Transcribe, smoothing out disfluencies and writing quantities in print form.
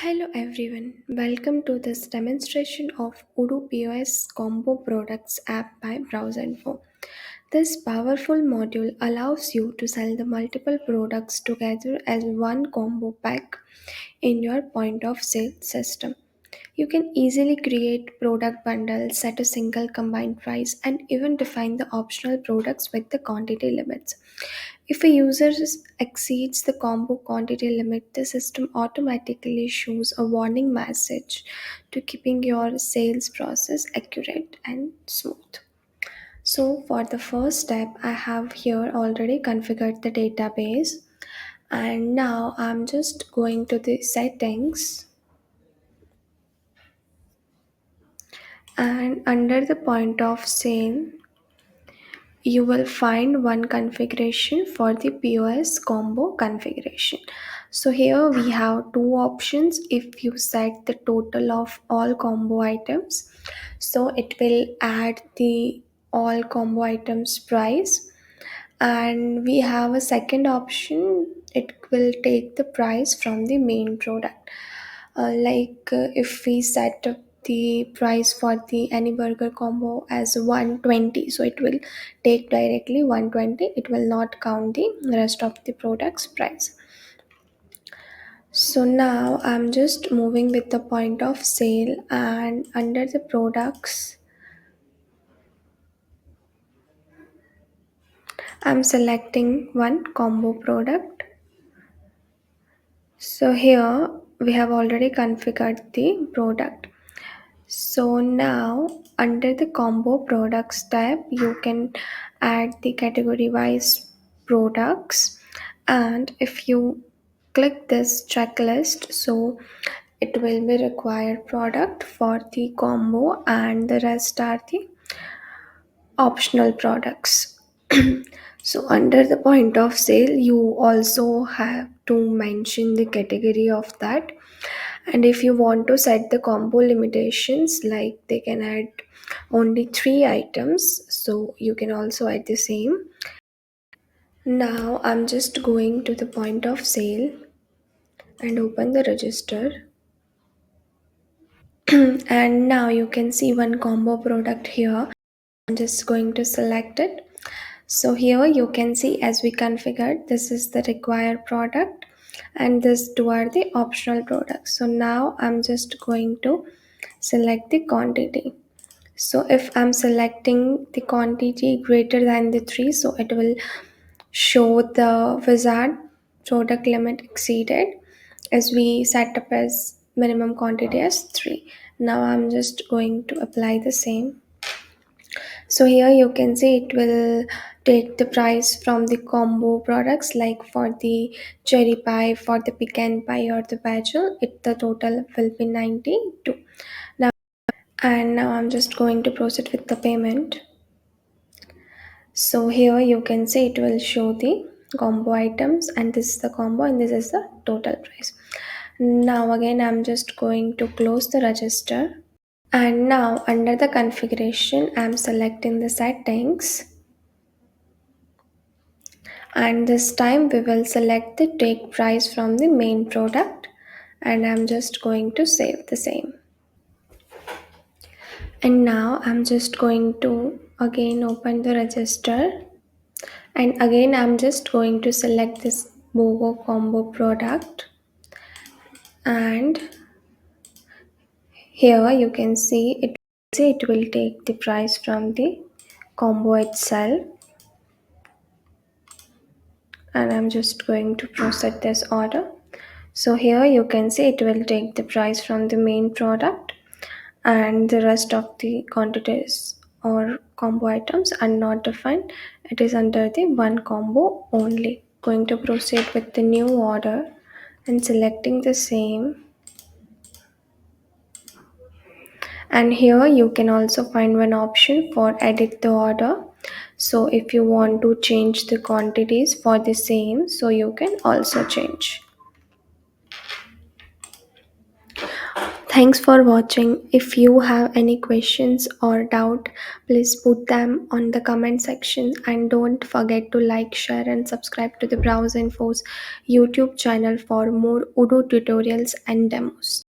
Hello everyone, welcome to this demonstration of Odoo POS Combo Products app by BrowseInfo. This powerful module allows you to sell the multiple products together as one combo pack in your point of sale system. You can easily create product bundles, set a single combined price, and even define the optional products with the quantity limits. If a user exceeds the combo quantity limit, the system automatically shows a warning message to keeping your sales process accurate and smooth. So for the first step, I have here already configured the database, and now I'm just going to the settings, and under the point of sale you will find one configuration for the POS combo configuration. So here we have two options. If you set the total of all combo items, so it will add the all combo items price, and we have a second option, it will take the price from the main product. If we set up the price for the any burger combo as 120, so it will take directly 120, it will not count the rest of the products price. So now I'm just moving with the point of sale, and under the products I'm selecting one combo product. So here we have already configured the product. So now under the combo products tab, you can add the category wise products, and if you click this checklist, so it will be required product for the combo and the rest are the optional products. So under the point of sale, you also have to mention the category of that. And if you want to set the combo limitations, like they can add only 3 items, so you can also add the same. Now I'm just going to the point of sale and open the register. And now you can see one combo product here. I'm just going to select it. So here you can see, as we configured, this is the required product and this two are the optional products. So now I'm just going to select the quantity. So if I'm selecting the quantity greater than the 3, so it will show the wizard product limit exceeded, as we set up as minimum quantity as 3. Now I'm just going to apply the same. So here you can see it will take the price from the combo products, like for the cherry pie, for the pecan pie or the bajal, the total will be 92. Now and now I'm just going to proceed with the payment. So here you can see it will show the combo items, and this is the combo and this is the total price. Now again I'm just going to close the register. And now under the configuration, I'm selecting the settings, and this time we will select the take price from the main product, and I'm just going to save the same. And now I'm just going to again open the register, and again I'm just going to select this BOGO combo product, and here you can see it will take the price from the combo itself, and I'm just going to process this order. So here you can see it will take the price from the main product, and the rest of the quantities or combo items are not defined. It is under the one combo only. Going to proceed with the new order and selecting the same. And here you can also find one option for edit the order. So if you want to change the quantities for the same, so you can also change. Thanks for watching. If you have any questions or doubt, please put them on the comment section, and don't forget to like, share and subscribe to the Browse Info's YouTube channel for more Odoo tutorials and demos.